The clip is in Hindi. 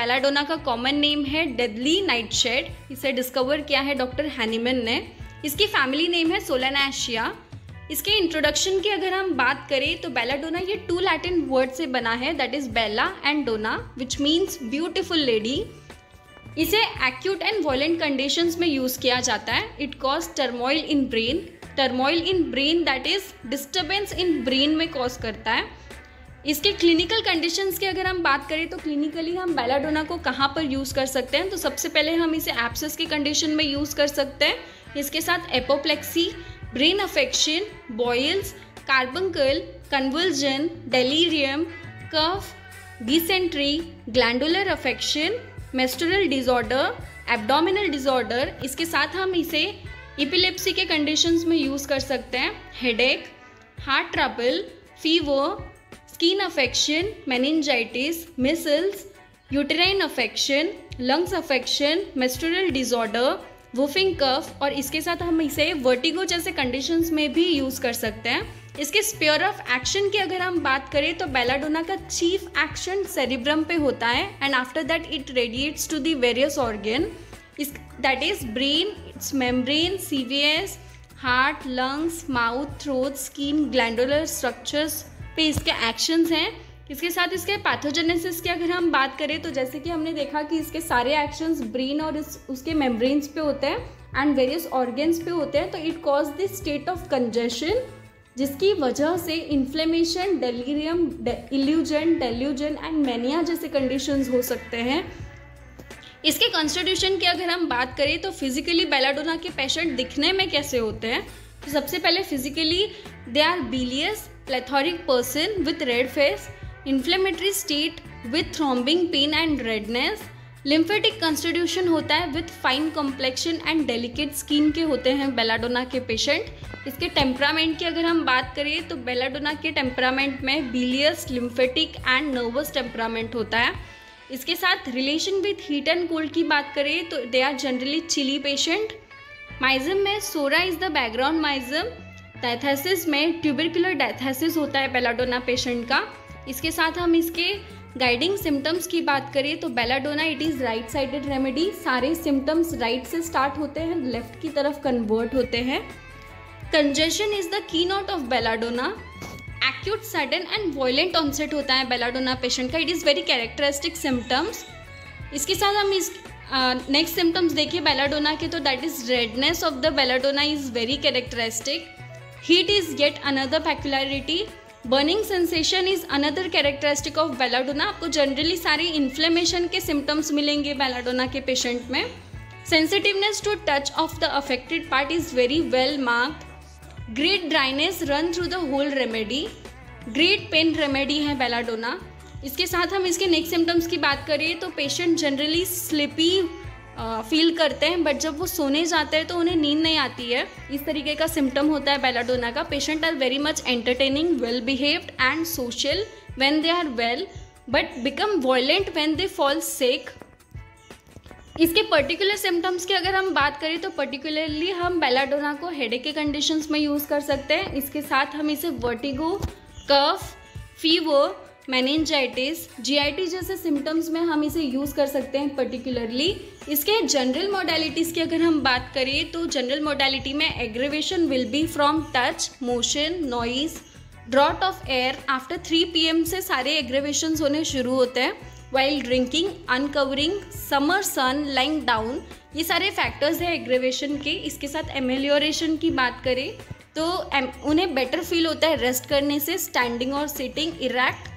बेलाडोना का कॉमन नेम है डेडली नाइटशेड। इसे डिस्कवर किया है डॉक्टर हैनीमैन ने। इसकी फैमिली नेम है सोलानाशिया। इसके इंट्रोडक्शन की अगर हम बात करें तो बेलाडोना ये 2 लैटिन वर्ड से बना है, that is bella and donna, which means beautiful lady. इसे एक्यूट एंड वायलेंट कंडीशंस में यूज़ किया जाता है। It cause turmoil in brain, that is disturbance in brain में कॉज करता है। इसके क्लिनिकल कंडीशंस की अगर हम बात करें तो क्लिनिकली हम बेलाडोना को कहाँ पर यूज़ कर सकते हैं, तो सबसे पहले हम इसे एब्सेस के कंडीशन में यूज़ कर सकते हैं। इसके साथ apoplexy, brain affection, boils, carbuncle, convulsion, delirium, cough, dysentery, glandular affection, menstrual disorder, abdominal disorder. इसके साथ हम इसे एपिलेप्सी के कंडीशंस में यूज़ कर सकते हैं। Headache, heart trouble, fever, skin affection, meningitis, measles, uterine affection, lungs affection, menstrual disorder, whooping cough, और इसके साथ हम इसे वर्टिगो जैसे कंडीशंस में भी यूज़ कर सकते हैं। इसके स्फीयर ऑफ एक्शन की अगर हम बात करें तो बेलाडोना का चीफ एक्शन सेरिब्रम पे होता है and after that it radiates to the various organ, that is brain, its membrane, CVS, heart, lungs, mouth, throat, skin, glandular structures पे इसके एक्शंस हैं। इसके साथ इसके पैथोजेनेसिस की अगर हम बात करें तो जैसे कि हमने देखा कि इसके सारे एक्शंस ब्रेन और उसके मेम्ब्रेन्स पे होते हैं एंड वेरियस ऑर्गन्स पे होते हैं, तो it cause the state of congestion, जिसकी वजह से inflammation, delirium, illusion, delusion and mania जैसे कंडीशंस हो सकते हैं। इसके कॉन्स्टिट्यूशन की अगर हम बात करें तो फिजिकली बेलाडोना के पेशेंट दिखने में कैसे होते हैं, तो सबसे पहले physically they are bilious, plethoric person with red face, inflammatory state with throbbing pain and redness, lymphatic constitution होता है with fine complexion and delicate skin के होते हैं बेलाडोना के पेशेंट। इसके टेम्परामेंट की अगर हम बात करें तो बेलाडोना के टेम्परामेंट में bilious, lymphatic and nervous temperament होता है। इसके साथ relation with heat and cold की बात करें तो they are generally chilly patient. Miasm में psora is the background miasm. Diathesis में ट्यूबरकुलर डायथेसिस होता है बेलाडोना पेशेंट का। इसके साथ हम इसके गाइडिंग सिम्टम्स की बात करें तो belladonna it is right sided remedy. सारे सिम्टम्स राइट से स्टार्ट होते हैं, लेफ्ट की तरफ कन्वर्ट होते हैं। Congestion is the key note of belladonna. Acute, sudden and violent onset होता है बेलाडोना पेशेंट का। It is very characteristic symptoms. इसके साथ हम इस नेक्स्ट सिम्टम्स देखिए बेलाडोना के तो that is redness of the belladonna is very characteristic. Heat is yet another peculiarity. Burning sensation is another characteristic of belladonna. आपको जनरली सारे इन्फ्लेमेशन के सिम्टम्स मिलेंगे बेलाडोना के पेशेंट में। Sensitiveness to touch of the affected part is very well marked. Great dryness run through the whole remedy. Great pain remedy है बेलाडोना। इसके साथ हम इसके नेक्स्ट सिम्टम्स की बात करें तो पेशेंट जनरली स्लिपी फील करते हैं, बट जब वो सोने जाते हैं तो उन्हें नींद नहीं आती है। इस तरीके का सिम्टम होता है बेलाडोना का। Patient are very much entertaining, well behaved and social when they are well, but become violent when they fall sick. इसके पर्टिकुलर सिम्टम्स की अगर हम बात करें तो पर्टिकुलरली हम बेलाडोना को हेडेक के कंडीशंस में यूज़ कर सकते हैं। इसके साथ हम इसे वर्टिगो, कफ, फीवर, मेनिंजाइटिस, जीआईटी जैसे सिम्टम्स में हम इसे यूज़ कर सकते हैं पर्टिकुलरली। इसके जनरल मोडालिटीज़ की अगर हम बात करें तो जनरल मोडालिटी में aggravation will be from touch, motion, noise, draught of air. After 3 PM से सारे एग्रेवेशंस होने शुरू होते हैं। While drinking, uncovering, summer sun, lying down, ये सारे फैक्टर्स हैं एग्रेवेशन के। इसके साथ एमेलियोरेशन की बात करें तो उन्हें बेटर फील होता है रेस्ट करने से, स्टैंडिंग और सिटिंग, इरेक्ट,